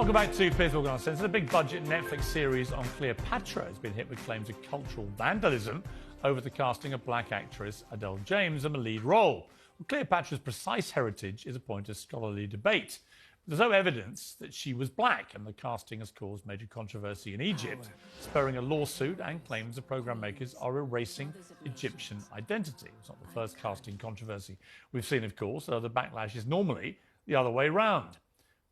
Welcome back to Fifth Organ Uncensored. A big budget Netflix series on Cleopatra has been hit with claims of cultural vandalism over the casting of black actress Adele James in the lead role. Well, Cleopatra's precise heritage is a point of scholarly debate. There's no evidence that she was black, and the casting has caused major controversy in Egypt, spurring a lawsuit and claims the programme makers are erasing Egyptian identity. It's not the first casting controversy we've seen, of course, though the backlash is normally the other way round.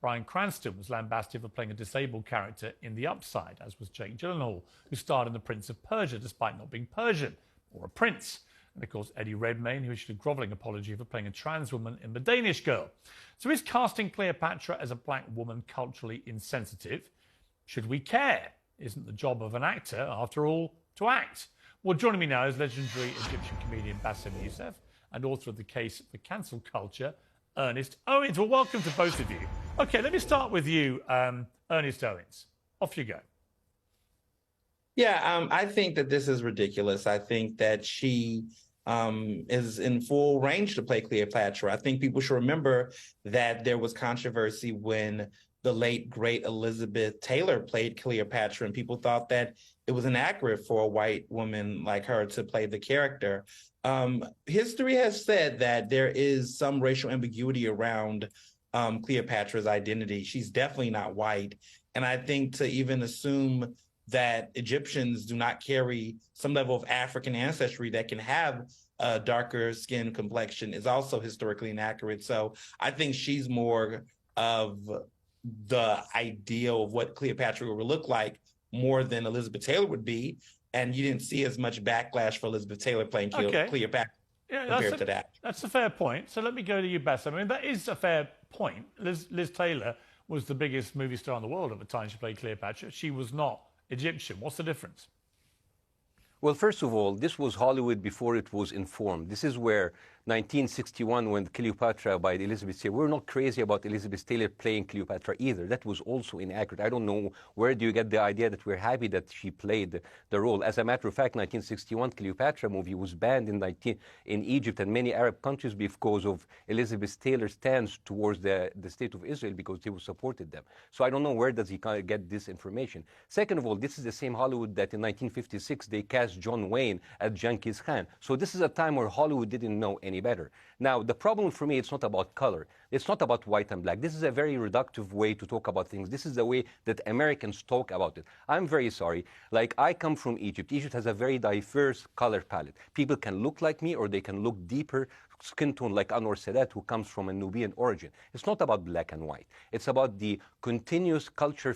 Bryan Cranston was lambasted for playing a disabled character in The Upside, as was Jake Gyllenhaal, who starred in The Prince of Persia despite not being Persian or a prince. And of course, Eddie Redmayne, who issued a grovelling apology for playing a trans woman in The Danish Girl. So is casting Cleopatra as a black woman culturally insensitive? Should we care? Isn't the job of an actor, after all, to act? Well, joining me now is legendary Egyptian comedian Bاسم Yusuf and author of The Case for Cancel Culture, Ernest Owens. Well, welcome to both of you. OK, let me start with you, Ernest Owens. Off you go. Yeah, I think that this is ridiculous. I think that she is in full range to play Cleopatra. I think people should remember that there was controversy when the late, great Elizabeth Taylor played Cleopatra, and people thought that it was inaccurate for a white woman like her to play the character. History has said that there is some racial ambiguity around Cleopatra's identity. She's definitely not white. And I think to even assume that Egyptians do not carry some level of African ancestry that can have a darker skin complexion is also historically inaccurate. So I think she's more of the ideal of what Cleopatra would look like more than Elizabeth Taylor would be. And you didn't see as much backlash for Elizabeth Taylor playing Cleopatra compared to that. That's a fair point. So let me go to you, Bess. I mean, that is a fair point. Liz Taylor was the biggest movie star in the world at the time she played Cleopatra. She was not Egyptian. What's the difference? Well, first of all, this was Hollywood before it was informed. This is where 1961, when Cleopatra by Elizabeth Taylor, we're not crazy about Elizabeth Taylor playing Cleopatra either. That was also inaccurate. I don't know where do you get the idea that we're happy that she played the role. As a matter of fact, 1961 Cleopatra movie was banned in Egypt and many Arab countries because of Elizabeth Taylor's stance towards the state of Israel, because they supported them. So I don't know where does he get this information. Second of all, this is the same Hollywood that in 1956 they cast John Wayne as Genghis Khan. So this is a time where Hollywood didn't know any better. Now, the problem for me, it's not about color. It's not about white and black. This is a very reductive way to talk about things. This is the way that Americans talk about it. I'm very sorry. Like, I come from Egypt. Egypt has a very diverse color palette. People can look like me or they can look deeper skin tone like Anwar Sadat, who comes from a Nubian origin. It's not about black and white. It's about the continuous culture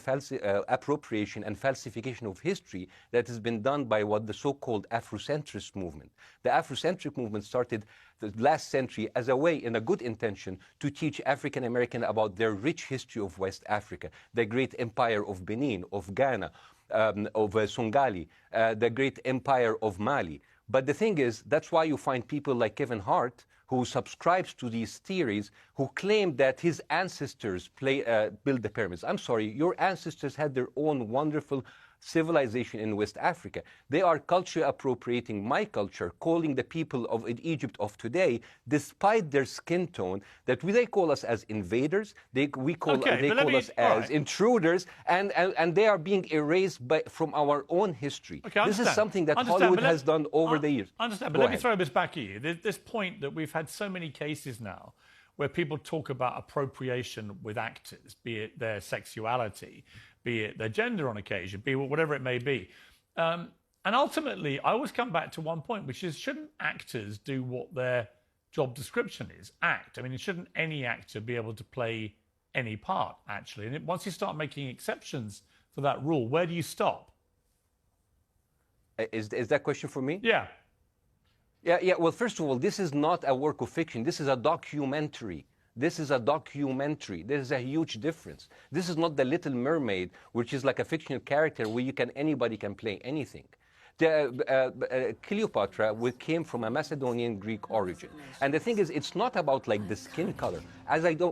appropriation and falsification of history that has been done by what the so-called Afrocentrist movement. The Afrocentric movement started the last century as a way, in a good intention, to teach African American about their rich history of West Africa, the great empire of Benin, of Ghana, of Songhali, the great empire of Mali. But the thing is, that's why you find people like Kevin Hart, who subscribes to these theories, who claim that his ancestors built the pyramids. I'm sorry, your ancestors had their own wonderful civilization in West Africa. They are culture appropriating my culture, calling the people of Egypt of today, despite their skin tone, that they call us as invaders, they call us as intruders, and they are being erased from our own history. Okay, this is something that Hollywood has done over the years. I understand, but let me throw this back at you. There's this point that we've had so many cases now where people talk about appropriation with actors, be it their sexuality, be it their gender on occasion, be it whatever it may be. And ultimately, I always come back to one point, which is, shouldn't actors do what their job description is? Act. I mean, shouldn't any actor be able to play any part, actually? And once you start making exceptions for that rule, where do you stop? Is that question for me? Yeah. Yeah. Well, first of all, this is not a work of fiction. This is a documentary. This is a documentary. There is a huge difference. This is not The Little Mermaid, which is like a fictional character where anybody can play anything. Cleopatra came from a Macedonian Greek origin. And the thing is, it's not about like the skin color.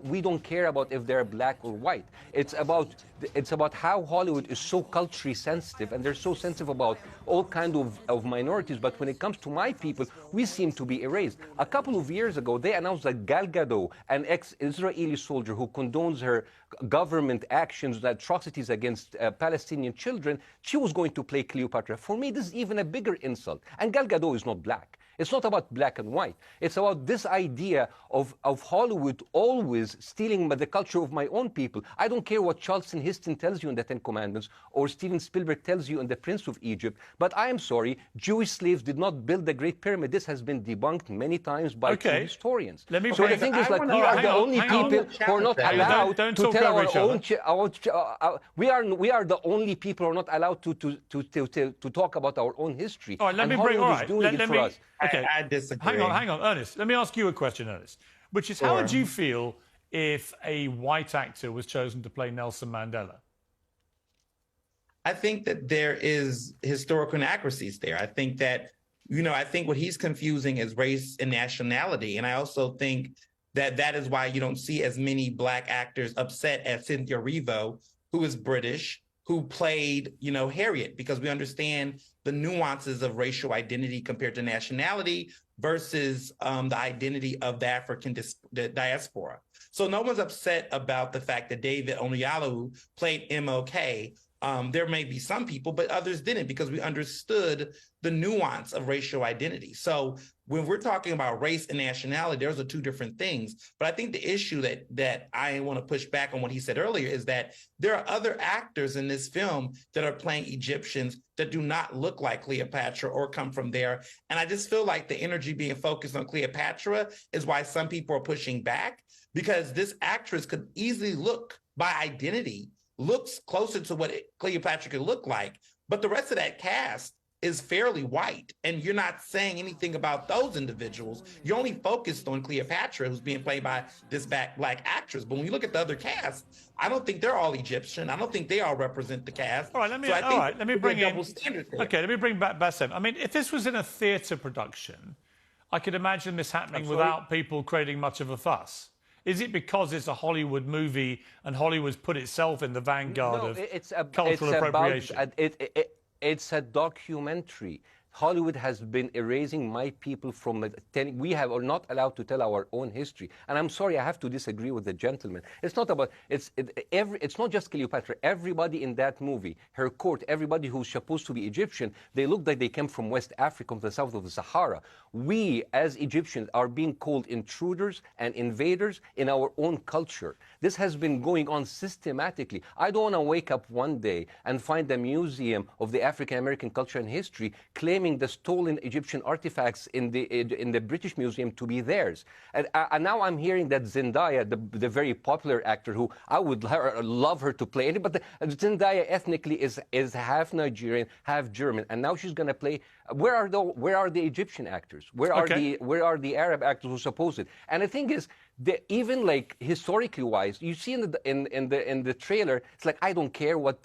We don't care about if they're black or white. It's about how Hollywood is so culturally sensitive, and they're so sensitive about all kinds of minorities. But when it comes to my people, we seem to be erased. A couple of years ago, they announced that Gal Gadot, an ex-Israeli soldier who condones her government actions, atrocities against Palestinian children, she was going to play Cleopatra. For me, this is even a bigger insult. And Gal Gadot is not black. It's not about black and white. It's about this idea of Hollywood always stealing the culture of my own people. I don't care what Charlton Heston tells you in the Ten Commandments or Steven Spielberg tells you in The Prince of Egypt, but I am sorry, Jewish slaves did not build the Great Pyramid. This has been debunked many times by historians. Let me so the thing is, like, we are the only people who are not allowed to tell our own... we are the only people who are not allowed to talk about our own history. All right, let me bring... Hollywood is doing it for us. Okay. I disagree. Hang on, Ernest. Let me ask you a question, Ernest, which is, how would you feel if a white actor was chosen to play Nelson Mandela? I think that there is historical inaccuracies there. I think that, I think what he's confusing is race and nationality. And I also think that that is why you don't see as many black actors upset as Cynthia Erivo, who is British, who played, Harriet, because we understand the nuances of racial identity compared to nationality versus the identity of the African diaspora. So no one's upset about the fact that David Oyelowo played MLK. There may be some people, but others didn't, because we understood the nuance of racial identity. So when we're talking about race and nationality, those are two different things. But I think the issue that I want to push back on what he said earlier is that there are other actors in this film that are playing Egyptians that do not look like Cleopatra or come from there. And I just feel like the energy being focused on Cleopatra is why some people are pushing back, because this actress could easily look, by identity, looks closer to what Cleopatra could look like, but the rest of that cast is fairly white, and you're not saying anything about those individuals. You're only focused on Cleopatra, who's being played by this black actress. But when you look at the other cast, I don't think they're all Egyptian. I don't think they all represent the cast. All right, let me bring in... Okay, let me bring back Bاسم. I mean, if this was in a theatre production, I could imagine this happening without people creating much of a fuss. Is it because it's a Hollywood movie and Hollywood's put itself in the vanguard of cultural appropriation? It's a documentary. Hollywood has been erasing my people from we are not allowed to tell our own history. And I'm sorry, I have to disagree with the gentleman. It's not about, it's not just Cleopatra. Everybody in that movie, her court, everybody who's supposed to be Egyptian, they look like they came from West Africa, from the south of the Sahara. We, as Egyptians, are being called intruders and invaders in our own culture. This has been going on systematically. I don't want to wake up one day and find a museum of the African American culture and history claiming the stolen Egyptian artifacts in the British Museum to be theirs. And now I'm hearing that Zendaya, the very popular actor, who I would love her to play it, but Zendaya ethnically is half Nigerian, half German, and now she's going to play. Where are the Egyptian actors? Where are the Arab actors who suppose it? And the thing is, even like historically wise, you see in the trailer, it's like, I don't care what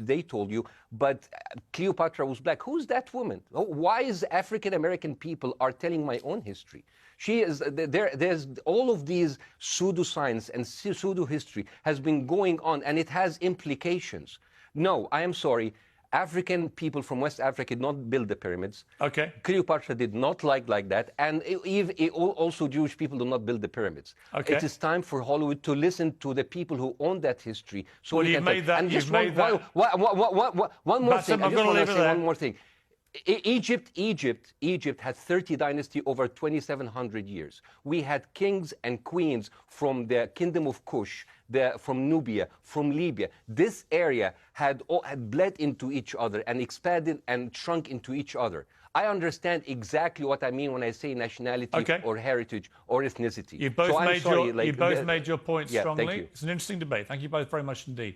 they told you, but Cleopatra was black. Who's that woman? Why is African American people are telling my own history? She is there's all of these pseudoscience and pseudo history has been going on, and it has implications. No, I am sorry. African people from West Africa did not build the pyramids. Okay. Cleopatra did not like that. And also Jewish people do not build the pyramids. Okay. It is time for Hollywood to listen to the people who own that history. So well, you've made that. One more thing. I just want to say one more thing. Egypt had 30 dynasties over 2,700 years. We had kings and queens from the kingdom of Kush, from Nubia, from Libya. This area had bled into each other and expanded and shrunk into each other. I understand exactly what I mean when I say nationality or heritage or ethnicity. You've both made your point strongly. Thank you. It's an interesting debate. Thank you both very much indeed.